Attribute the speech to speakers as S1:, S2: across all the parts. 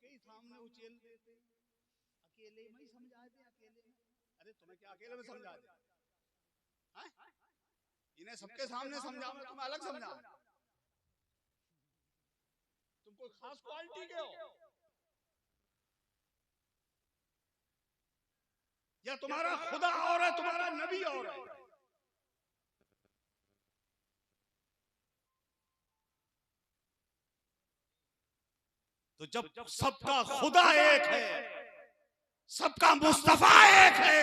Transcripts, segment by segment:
S1: उनके ही सामने उचेल देते, अकेले में ही समझा दे, अकेले में। अरे तुम्हें क्या अकेले में समझा दे, इन्हें सबके सामने समझा, मैं तुम्हें अलग समझा? तुम कोई खास क्वालिटी के हो या तुम्हारा खुदा और है, तुम्हारा नबी और है? तो जब सबका खुदा एक है, सबका मुस्तफा एक है,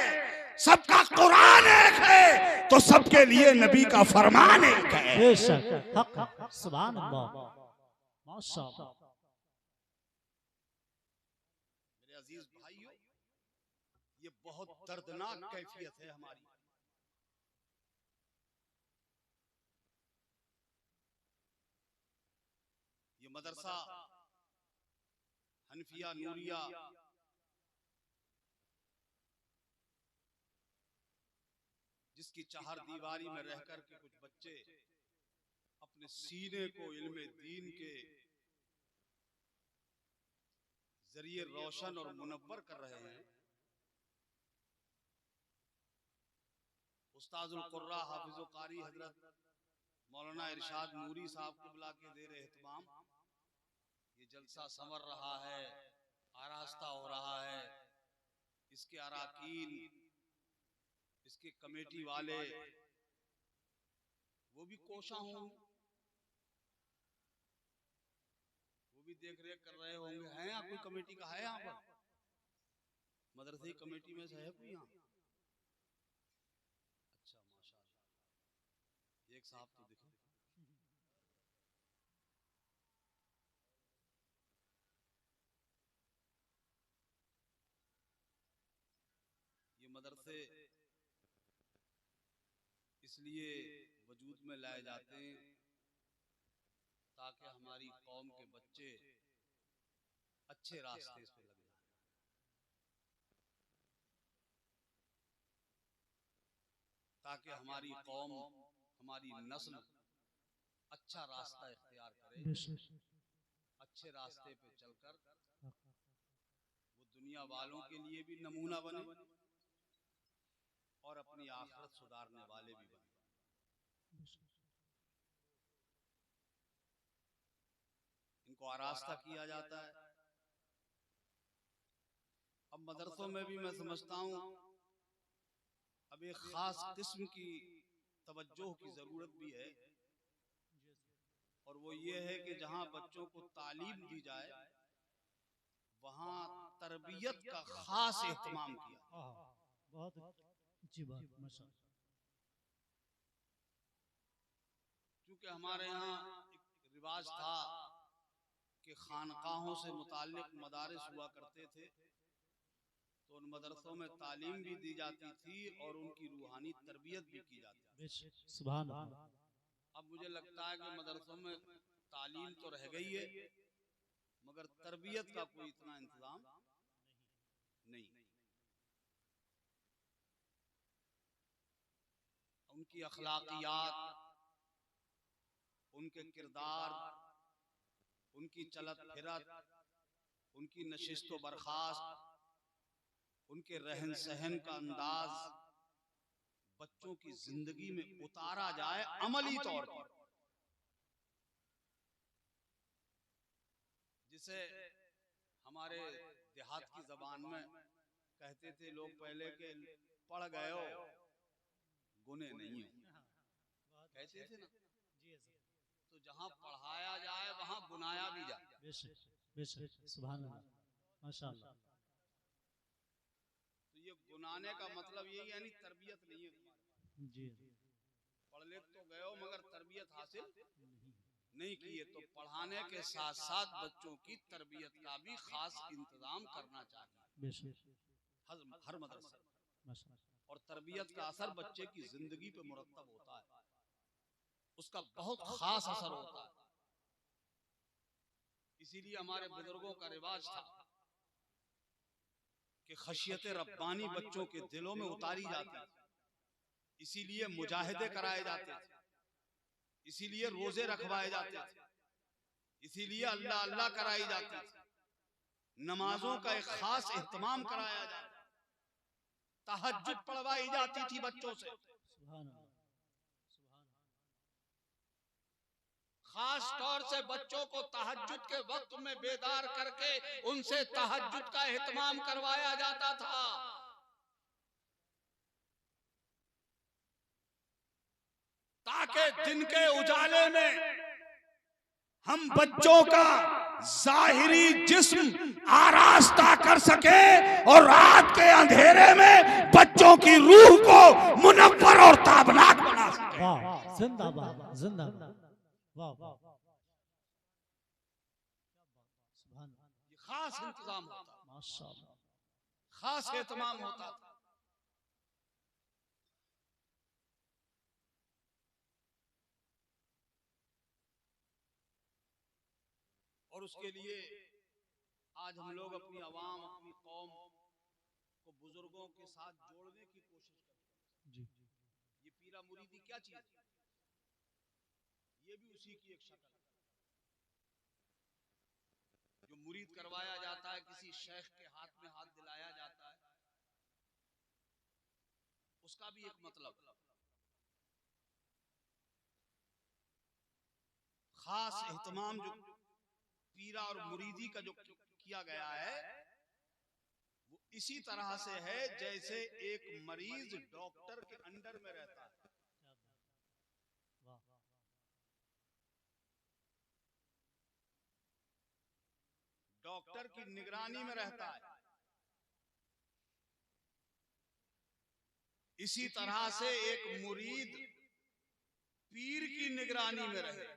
S1: सबका कुरान एक है, तो सबके लिए नबी का फरमान एक है।
S2: बेशक, हक, सुभान अल्लाह, माशाअल्लाह।
S1: मेरे अजीज भाइयों, ये बहुत दर्दनाक कैफियत है हमारी। ये मदरसा हनफिया नूरिया जिसकी चार दीवारी में रहकर के कुछ बच्चे अपने सीने को इल्मे दीन के जरिए रोशन और मुनव्वर कर रहे हैं। उस्ताजुल कुर्रा हाफिजुल कारी हजरत मौलाना इरशाद नूरी साहब क़िबला के ज़ेर एहतमाम ये जलसा संवर रहा है, आरास्ता हो रहा है। इसके अराकीन, इसके कमेटी वाले वो भी कोशा होंगे, वो भी देख रेख कर रहे होंगे। है यहाँ कोई कमेटी का? है यहाँ पर मदरसे की कमेटी में से है कोई यहाँ? अच्छा माशाअल्लाह, एक साहब तो दिखे। ये मदरसे इसलिए वजूद में लाए जाते हैं ताकि हमारी कौम के बच्चे अच्छे रास्ते पे लग जाएं, ताकि हमारी कौम, हमारी नस्ल अच्छा रास्ता इख्तियार करे, अच्छे रास्ते पे चलकर वो दुनिया वालों के लिए भी नमूना बने और अपनी आखिरत सुधारने वाले भी बने। इनको आरास्ता किया जाता है। अब मदरसों में भी मैं समझता हूँ अब एक खास किस्म की तवज्जो की जरूरत भी है, और वो ये है कि जहाँ बच्चों को तालीम दी जाए वहाँ तरबियत का खास एहतमाम किया।
S2: बहुत अच्छी बात, माशाअल्लाह।
S1: क्योंकि हमारे यहाँ एक रिवाज था कि खानकाहों से मुताल्लिक मदारिस हुआ करते थे, तो उन मदरसों में तालीम भी दी जाती थी और उनकी रूहानी तरबियत भी की जाती थी।
S2: सुभान अल्लाह।
S1: अब मुझे लगता है कि मदरसों में तालीम तो रह गई है मगर तरबियत का कोई इतना इंतजाम नहीं। उनकी अखलाकियात, उनके किरदार, उनकी चलत फिरत, उनकी नशिस्त व बर्खास्त, उनके रहन सहन का अंदाज बच्चों की जिंदगी में उतारा जाए अमली तौर पर, जिसे हमारे देहात की जबान में कहते थे लोग पहले के, पढ़ गए हो गुने नहीं हो, कहते थे ना। तो जहाँ पढ़ाया जाए वहाँ गुनाया भी जाए।
S2: बेशक बेशक, सुभान अल्लाह, माशाअल्लाह।
S1: तो ये गुनाने का मतलब यही, यानी तरबियत नहीं है तुम्हारे
S2: जी,
S1: पढ़ लिख तो गए हो मगर तरबियत हासिल नहीं की है। तो पढ़ाने के साथ साथ बच्चों की तरबियत का भी खास इंतजाम करना चाहिए हर मदरसे। और तरबियत का असर बच्चे की जिंदगी पे मुरत्तब होता है, उसका बहुत खास असर होता है। इसीलिए हमारे बुजुर्गों का रिवाज था कि खशियत रब्बानी बच्चों के दिलों में उतारी जाती थी, इसीलिए मुजाहिदे कराए जाते थे, इसीलिए रोजे रखवाए जाते थे, इसीलिए अल्लाह अल्लाह कराई जाती थी। नमाजों का एक खास एहतमाम कराया जाता, तहज्जुद पढ़वाई जाती थी बच्चों से, खास तौर से बच्चों को तहज्जुद के वक्त में बेदार करके उनसे तहज्जुद का एहतमाम करवाया जाता था। ताकि दिन के उजाले में हम बच्चों का जाहिरी जिस्म आरास्ता कर सके और रात के अंधेरे में बच्चों की रूह को मुनव्वर और ताबनाक बना सके।
S2: वाह, जिंदाबाद, जिंदाबाद, वाह वाह,
S1: ये खास इंतजाम होता,
S2: माशाअल्लाह,
S1: खास एहतमाम होता था। और उसके लिए आज हम लोग अपनी आवाम, अपनी कौम को बुजुर्गों के साथ जोड़ने की कोशिश करते हैं। ये पीरा मुरीदी क्या चीज है? ये भी उसी की एक शक्ल है। जो मुरीद करवाया जाता है, किसी शेख के हाथ में हाथ दिलाया जाता है, उसका भी एक मतलब, खास एहतमाम जो पीरा और मुरीदी का जो किया गया है वो इसी तरह से है जैसे एक मरीज डॉक्टर के अंडर में रहता है, डॉक्टर की निगरानी में रहता है। इसी तरह से एक मुरीद पीर की निगरानी में रहे।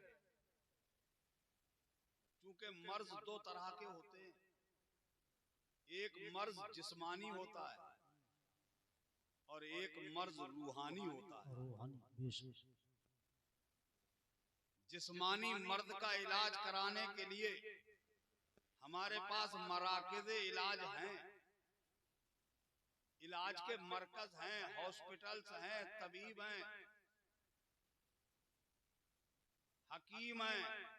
S1: क्योंकि मर्ज दो तरह के होते हैं, एक मर्ज जिस्मानी होता है और एक मर्ज रूहानी होता है। जिस्मानी मर्द का इलाज कराने के लिए हमारे पास मराकिज़े इलाज हैं, इलाज के मरकज हैं, हॉस्पिटल्स हैं, तबीब हैं, हकीम हैं।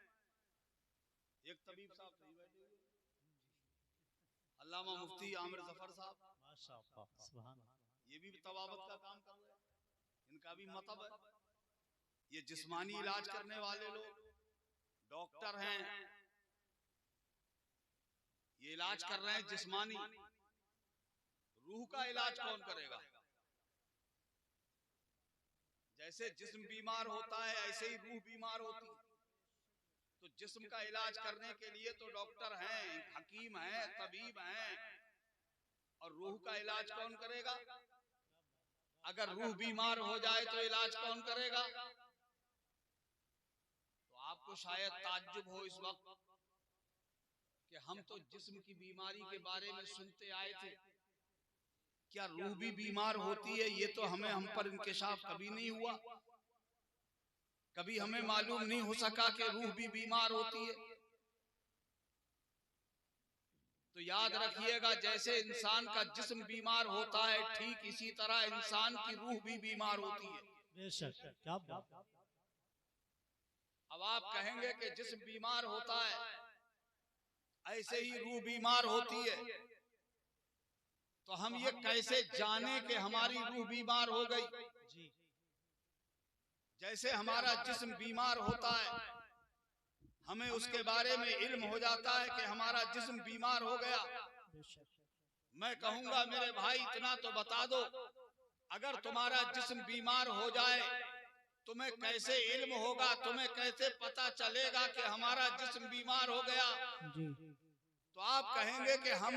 S1: एक तबीब साहब सही बैठे हुए, अल्लामा मुफ्ती आमिर जफर साहब,
S2: माशाअल्लाह, सुभान अल्लाह,
S1: ये भी तवाबत का काम कर रहे हैं, इनका भी मतलब है। ये जिस्मानी इलाज करने वाले लोग डॉक्टर हैं, ये इलाज कर रहे हैं जिस्मानी। रूह का इलाज कौन करेगा? जैसे जिस्म बीमार होता है ऐसे ही रूह बीमार होती है। तो जिस्म का इलाज करने के लिए तो डॉक्टर हैं, हकीम हैं, तबीब हैं, और रूह का इलाज कौन करेगा? अगर रूह बीमार हो जाए तो इलाज कौन करेगा? तो आपको शायद ताज्जुब हो इस वक्त कि हम तो जिस्म की बीमारी के बारे में सुनते आए थे, क्या रूह भी बीमार होती है? ये तो हम पर इंकिशाफ कभी नहीं हुआ, कभी हमें मालूम नहीं हो सका कि रूह भी बीमार होती है। तो याद रखिएगा, जैसे इंसान का जिस्म बीमार होता है ठीक इसी तरह इंसान की रूह भी बीमार होती है।
S2: बेशक, क्या बात।
S1: अब आप कहेंगे कि जिस्म बीमार होता है ऐसे ही रूह बीमार होती है, तो हम ये कैसे जाने कि हमारी रूह बीमार हो गई? जैसे हमारा जिस्म बीमार होता है, हमें उसके बारे में इल्म हो जाता है कि हमारा जिस्म बीमार हो गया। मैं कहूंगा मेरे भाई इतना तो बता दो, अगर तुम्हारा जिस्म बीमार हो जाए तुम्हें कैसे इल्म होगा, तुम्हें कैसे पता चलेगा कि हमारा जिस्म बीमार हो गया? तो आप कहेंगे कि हम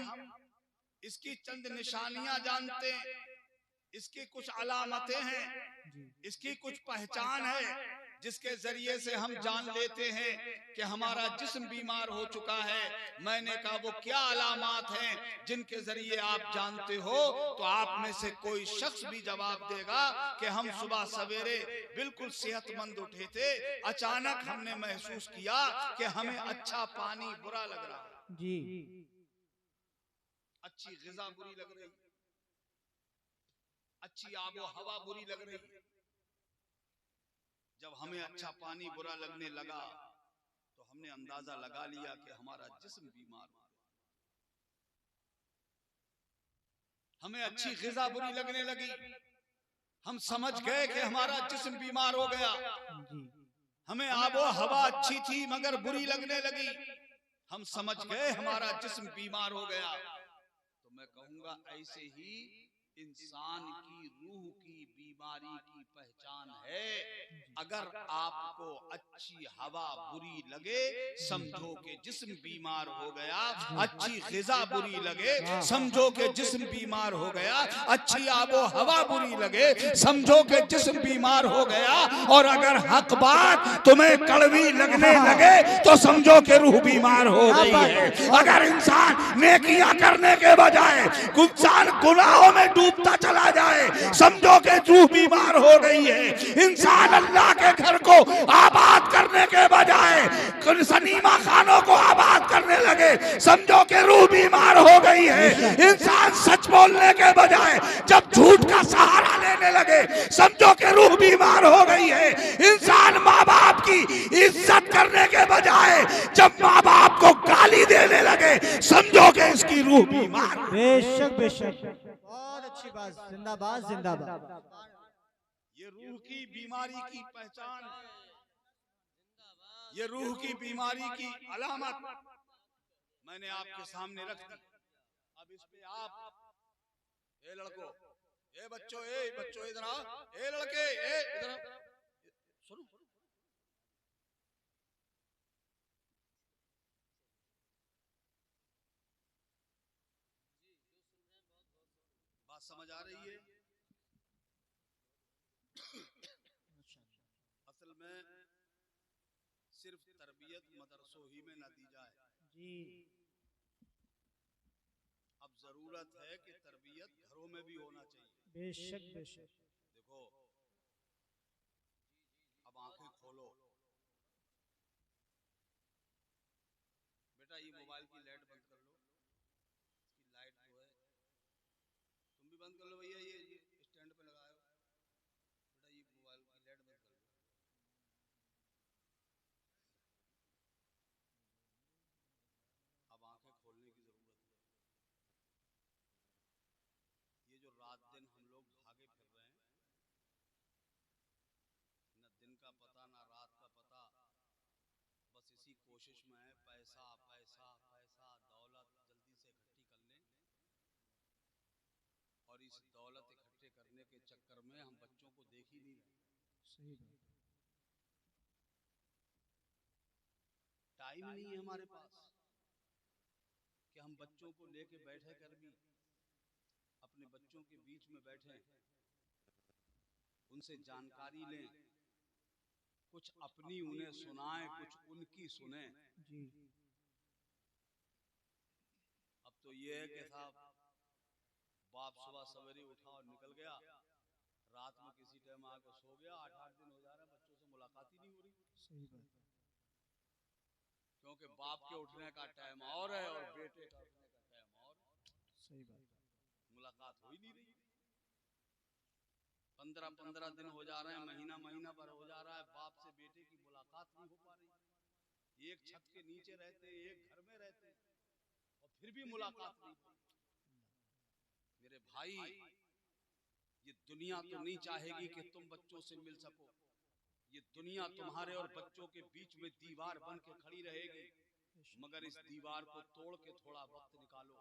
S1: इसकी चंद निशानियां जानते हैं, इसकी कुछ अलामतें हैं, इसकी कुछ पहचान है जिसके जरिए से हम जान लेते हैं कि हमारा जिस्म बीमार हो चुका है। मैंने कहा वो क्या अलामात हैं जिनके जरिए आप जानते हो? तो आप में से कोई शख्स भी जवाब देगा कि हम सुबह सवेरे बिल्कुल सेहतमंद उठे थे, अचानक हमने महसूस किया कि हमें अच्छा पानी बुरा लग रहा है जी, अच्छी ग़िज़ा बुरी लग रही, अच्छी आबो हवा बुरी लग रही। जब हमें अच्छा पानी बुरा लगने लगा तो हमने अंदाजा लगा लिया कि हमारा जिस्म बीमार हो गया। हमें अच्छी ग़िज़ा बुरी लगने लगी, हम समझ गए कि हमारा जिस्म बीमार हो गया। हमें आबो हवा अच्छी थी मगर बुरी लगने लगी, हम समझ गए हमारा जिस्म बीमार हो गया। तो मैं कहूंगा ऐसे ही इंसान की रूह की बीमारी की पहचान है। अगर आपको अच्छी हवा बुरी लगे समझो कि जिस्म बीमार हो गया, अच्छी ग़िज़ा बुरी लगे समझो कि जिस्म बीमार हो गया, अच्छी आबो हवा बुरी लगे समझो कि जिस्म बीमार हो गया। और अगर हक बात तुम्हें कड़वी लगने लगे तो समझो कि रूह बीमार हो गई है। अगर इंसान नेकियां करने के बजाय इंसान गुनाहों में डूबता चला जाए समझो कि रूह बीमार हो गई है। इंसान अल्लाह के घर को आबाद करने के बजाय सनीमा खानों को आबाद करने लगे समझो कि रूह बीमार हो गई है। इंसान सच बोलने के बजाय जब झूठ का सहारा लेने लगे समझो कि रूह बीमार हो गई है। इंसान माँ बाप की इज्जत करने के बजाय जब माँ बाप को गाली देने लगे समझो कि इसकी रूह बीमार।
S2: बेशक बेशक, बहुत अच्छी बात, जिंदाबाद जिंदाबाद।
S1: ये रूह की बीमारी की पहचान, ये रूह की बीमारी की अलामत मैंने आपके सामने रख दी। अब इस पे आप, ए लड़को, ए बच्चों, इधर आओ, ए लड़के, इधर आओ, सुनो। बात समझ आ रही है? असल में सिर्फ तरबियत मदरसों ही में न दी जाए जी, अब जरूरत है कि तरबियत घरों में भी होना चाहिए।
S2: बेशक बेशक।
S1: देखो अब आंखें खोलो बेटा, ये मोबाइल की लाइट बंद कर लो, इसकी लाइट जो है तुम भी बंद कर लो भैया, ये स्टैंड पे लगाओ बेटा, ये मोबाइल की लाइट बंद कर लो। अब आंखें खोलने की जरूरत है। ये जो रात दिन हम लोग भागे फिर रहे हैं, न दिन का पता न रात का पता, बस इसी कोशिश में है पैसा पैसा पैसा, दौलत जल्दी से इकट्ठी कर लें। और इस दौलत इकट्ठे करने के चक्कर में हम बच्चों को देख ही नहीं रहे।
S2: सही बात।
S1: टाइम नहीं है हमारे पास कि हम बच्चों को लेके बैठे कर भी अपने बच्चों के बीच में बैठे, उनसे जानकारी लें, कुछ अपनी उन्हें सुनाएं, कुछ उनकी सुने
S2: जी।
S1: अब तो ये है कि साहब बाप सुबह सवेरे उठा और निकल गया, रात में किसी टाइम आके सो गया, 8-8 दिन हो जा रहे हैं बच्चों से मुलाकात ही नहीं हो रही।
S2: सही बात।
S1: क्योंकि बाप के उठने का टाइम और है और बेटे का उठने का टाइम और।
S2: सही बात।
S1: मुलाकात हो ही नहीं रही। 15-15 दिन हो जा रहे हैं, महीना भर हो जा रहा है, बाप से बेटे की मुलाकात नहीं हो पा रही। एक छत के नीचे रहते, एक घर में रहते और फिर भी मुलाकात नहीं होती। मेरे भाई, ये दुनिया तो नहीं चाहेगी कि तुम बच्चों से मिल सको, ये दुनिया तुम्हारे और बच्चों के बीच में दीवार बन के खड़ी रहेगी। मगर इस दीवार को तोड़ के थोड़ा वक्त निकालो,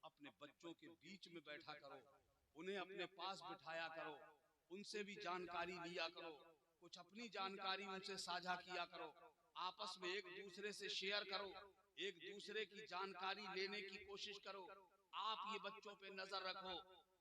S1: अपने बच्चों के बीच में बैठा करो, उन्हें अपने पास बिठाया करो, उनसे भी जानकारी लिया करो, कुछ अपनी जानकारी उनसे साझा किया करो, आपस में एक दूसरे से शेयर करो, एक दूसरे की जानकारी लेने की कोशिश करो। आप ये बच्चों पे नजर रखो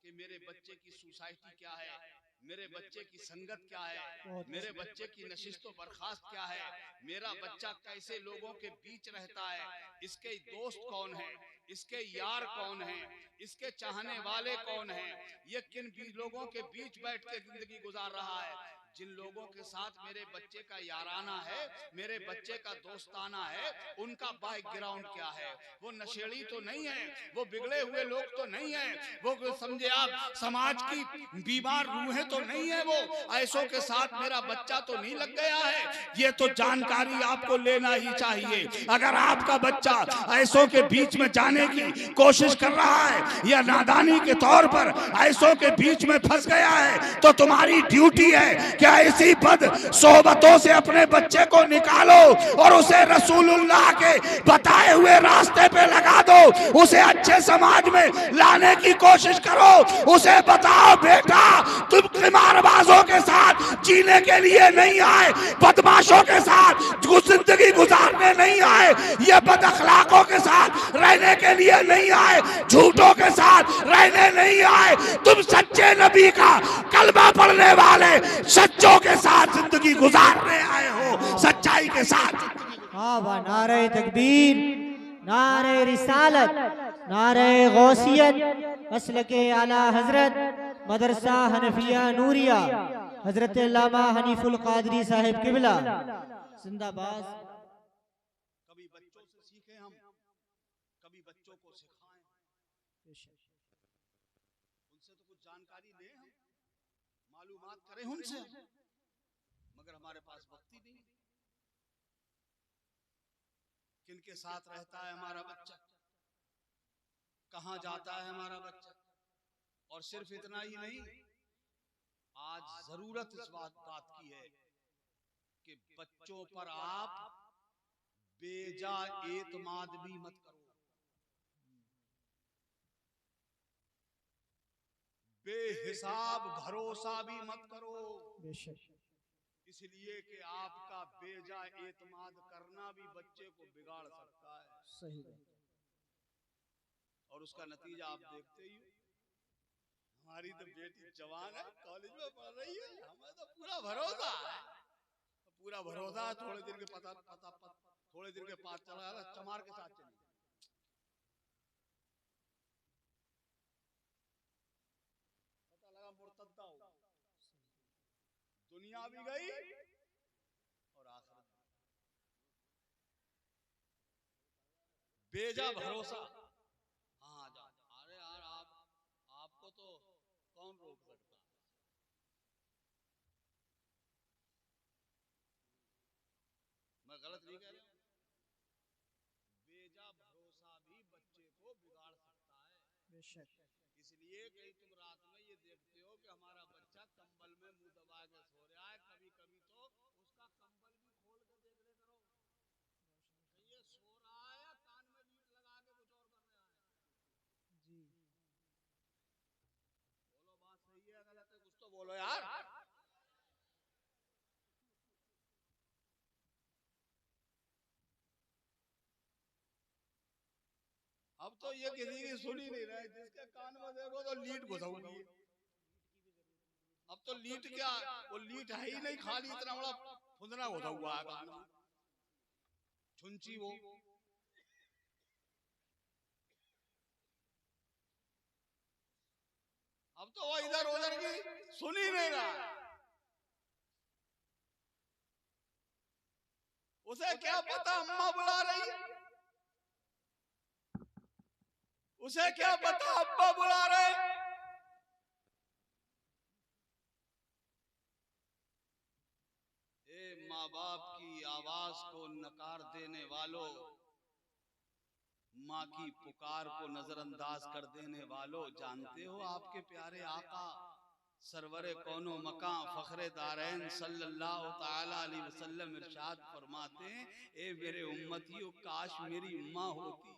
S1: कि मेरे बच्चे की सोसाइटी क्या है, मेरे बच्चे की संगत क्या है, मेरे बच्चे की नशिस्तो बर्खास्त क्या है, मेरा बच्चा कैसे लोगों के बीच रहता है, इसके दोस्त कौन है, इसके यार कौन है, इसके चाहने वाले कौन हैं, ये किन लोगों के बीच बैठ के जिंदगी गुजार रहा है। जिन लोगों के साथ मेरे बच्चे का याराना है, मेरे बच्चे का दोस्ताना है, उनका बैकग्राउंड क्या है, वो नशेड़ी तो नहीं है, वो बिगड़े हुए लोग तो नहीं है, वो समझे आप समाज की बीमार रूहें तो नहीं है, वो ऐसों के साथ मेरा बच्चा तो नहीं लग गया है। ये तो जानकारी आपको लेना ही चाहिए। अगर आपका बच्चा ऐसों के बीच में जाने की कोशिश कर रहा है या नादानी के तौर पर ऐसों के बीच में फंस गया है, तो तुम्हारी ड्यूटी है कि ऐसी बद सोहबतों से अपने बच्चे को निकालो और उसे रसूलुल्लाह के बताए हुए रास्ते पे लगा दो। उसे अच्छे समाज में लाने की कोशिश करो। उसे बताओ बेटा, तुम क़िमारबाजों के साथ जीने के लिए नहीं आए, बदमाशों के साथ जिंदगी गुजारने नहीं आए, ये बद अखलाकों के साथ रहने के लिए नहीं आए, झूठों के साथ रहने नहीं आए। तुम सच्चे नबी का कलमा पढ़ने वाले सच्चों के साथ जिंदगी गुजारने आए हो, सच्चाई के साथ।
S2: नारे तकबीर, नारे रिसालत, नारे गौसियत, मसलके आला हजरत मदरसा हनफिया नूरिया हजरत अल्लामा हनीफुल कादरी साहिब किबला जिंदाबाद।
S1: कभी बच्चों से सीखे हम, कभी बच्चों को सिखाएं, उनसे तो कुछ जानकारी लें, हम मालूमात करें उनसे, मगर हमारे पास वक्त ही नहीं। किनके साथ रहता है हमारा बच्चा, कहां जाता है हमारा बच्चा। और सिर्फ इतना ही नहीं, आज जरूरत इस बात की है कि बच्चों पर आप बेजा एतमाद भी मत करो, बेहिसाब भरोसा भी मत करो, इसलिए कि आपका बेजा एतमाद करना भी बच्चे को बिगाड़ सकता है।
S2: सही।
S1: और उसका नतीजा आप देखते ही हो। हमारी तो बेटी जवान है, कॉलेज में पढ़ रही है, हमें तो पूरा भरोसा है, पूरा भरोसा है। थोड़े दिन के थोड़े दिन के बाद चला चमार के साथ चली, पता लगा मुर्तद्दा हो, दुनिया भी गई और आखिरत भी। बेजा भरोसा। हाँ जा, अरे यार आपको तो कौन रोक सकता है। मैं गलत नहीं कह रहा, बेजा भरोसा भी बच्चे को बिगाड़ सकता है।
S2: बेशक।
S1: इसलिए कहीं तुम रात में ये देखते हो कि हमारा बच्चा कंबल में मुंह दबा के सो रहा है, कभी कभी तो उसका कंबल भी खोल के देख ले करो, कहीं ये सो रहा है या कान में लीड लगा के कुछ और कर रहा है।
S2: जी
S1: बोलो, बात सही है गलत है, कुछ तो बोलो यार। अब तो ये किसी की सुन ही नहीं रहे, जिसके कान में देखो तो लीड घुसाऊंगी। अब तो लीड क्या, वो लीड है ही नहीं, खाली इतना बड़ा फुंदना घुसा हुआ है कान में, छुंची वो। अब तो वो इधर उधर की सुन ही नहीं रहा। उसे क्या पता अम्मा बुला रही है, उसे क्या पता अब्बा बुला रहे। ए माँ बाप की आवाज को नकार देने वालों, माँ की पुकार को नजरअंदाज कर देने वालों, जानते हो आपके प्यारे आका सरवरे कौनो मकां फखरे दारैन सल्लल्लाहु ताला अलैहि वसल्लम इरशाद फरमाते हैं, ए मेरे उम्मतियों, काश मेरी माँ होती,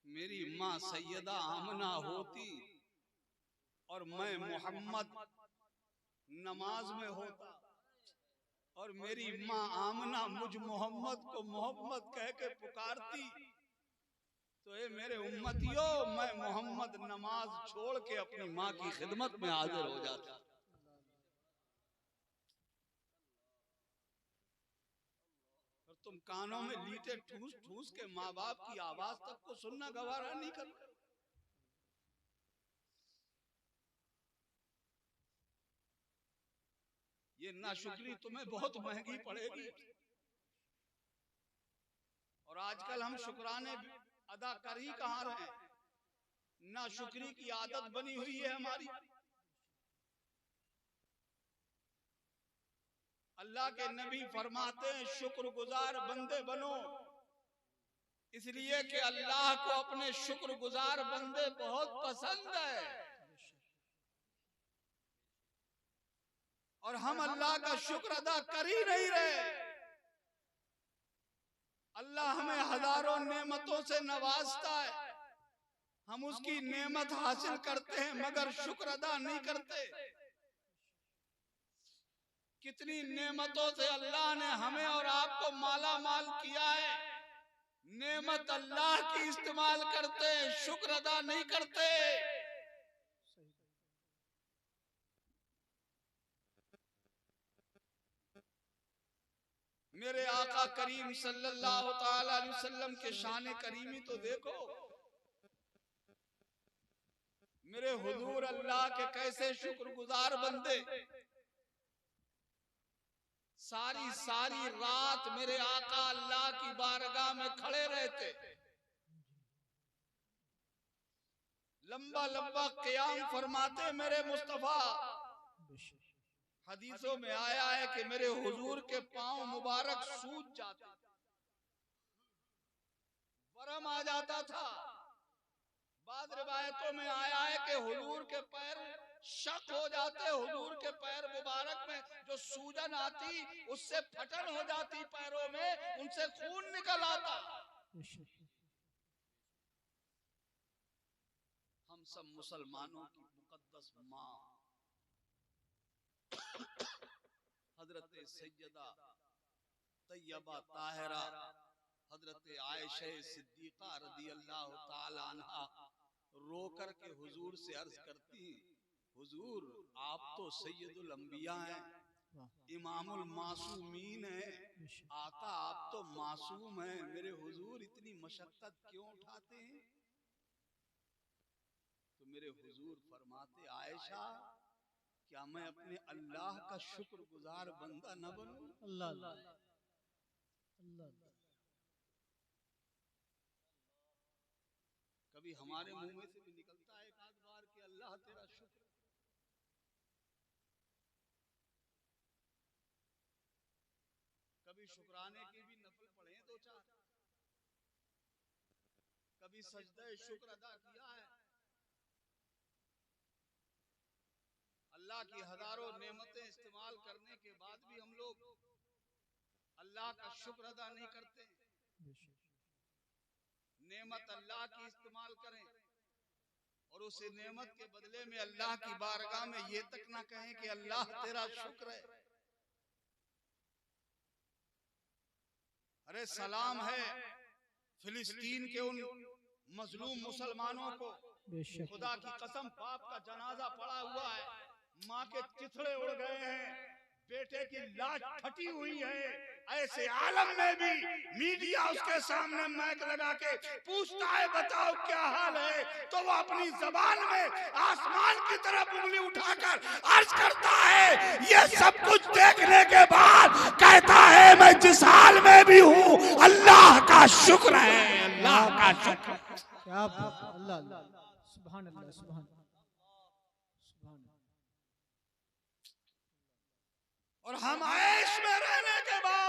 S1: मेरी माँ सैयदा आमना होती और मैं मोहम्मद नमाज में होता, और मेरी माँ आमना मुझ मोहम्मद को मोहम्मद कह के पुकारती, तो ये मेरे उम्मतियों, मैं मोहम्मद नमाज छोड़ के अपनी माँ की खिदमत में हाजिर हो जाता। और तुम कानों में लीटे ठूस ठूस के माँ बाप की आवाज तक को सुनना गवारा नहीं करते। ये नाशुक्री तुम्हें बहुत महंगी पड़ेगी। और आजकल हम शुक्राने अदा कर ही कहां रहे हैं, नाशुक्री की आदत बनी हुई है हमारी। अल्लाह के नबी फरमाते हैं शुक्रगुजार बंदे बनो, इसलिए कि अल्लाह को अपने शुक्रगुजार बंदे बहुत पसंद है। और हम अल्लाह का शुक्र अदा कर ही नहीं रहे। अल्लाह हमें हजारों नेमतों से नवाजता है, हम उसकी नेमत हासिल करते हैं मगर शुक्र अदा नहीं करते। कितनी नेमतों से अल्लाह ने हमें और आपको माला माल किया है, नेमत अल्लाह की इस्तेमाल करते, शुक्र अदा नहीं करते। मेरे आका करीम सल्लल्लाहु ताला अलैहि वसल्लम के शान करीमी तो देखो। मेरे हुजूर अल्लाह के कैसे शुक्रगुजार बंदे, सारी सारी रात मेरे आका अल्लाह की बारगाह में खड़े रहते, लंबा लंबा क़याम फरमाते। मेरे मुस्तफा, हदीसों में आया है कि मेरे हुजूर के पांव मुबारक सूज जाते, वरम आ जाता था। बाद रिवायतों में आया है कि हुजूर के पैर शक हो जाते, हुजूर के पैर मुबारक में जो सूजन आती उससे फटन हो जाती पैरों में, उनसे खून निकल आता। हम सब मुसलमानों की मुकद्दस माँ हजरत सैयदा तैयबा ताहिरा हजरत आयशा सिद्दीका रदी अल्लाह ताला अन्हा रो कर के हुजूर से अर्ज करती, हुजूर आप तो सैयदुल अंबिया हैं, इमामुल मासूमीन हैं, आका आप तो मासूम हैं, मेरे हुजूर इतनी मशक्कत क्यों उठाते हैं? तो मेरे हुजूर फरमाते, आयशा क्या मैं अपने अल्लाह का शुक्रगुजार बंदा न बनूं? अल्लाह अल्लाह अल्लाह। कभी हमारे मुंह में से भी निकलता है एक आध बार कि अल्लाह तेरा शुक्र। कभी शुक्राने की भी नफल पढ़े दो चार, कभी सजदे शुक्र अदा किया है। अल्लाह की हजारों नेमतें इस्तेमाल करने के बाद भी हम लोग अल्लाह का शुक्र अदा नहीं करते। नेमत अल्लाह की इस्तेमाल करें और उस नेमत के बदले में अल्लाह की बारगाह में ये तक ना कहें कि अल्लाह तेरा शुक्र है। अरे सलाम है फिलिस्तीन के उन मजलूम मुसलमानों को, खुदा की कसम बाप का जनाजा पड़ा हुआ है, माँ के चिथड़े उड़ गए हैं, बेटे की लाश फटी हुई है, ऐसे आलम में भी मीडिया उसके सामने माइक लगा के पूछता है बताओ क्या हाल है, तो वो अपनी जबान में आसमान की तरफ उंगली उठाकर अर्ज करता है, ये सब कुछ देखने के बाद कहता है मैं जिस हाल में भी हूँ अल्लाह का शुक्र है, अल्लाह का शुक्र।
S2: क्या अल्लाह अल्लाह सुभान अल्लाह सुभान।
S1: और हम ऐश में रहने के बाद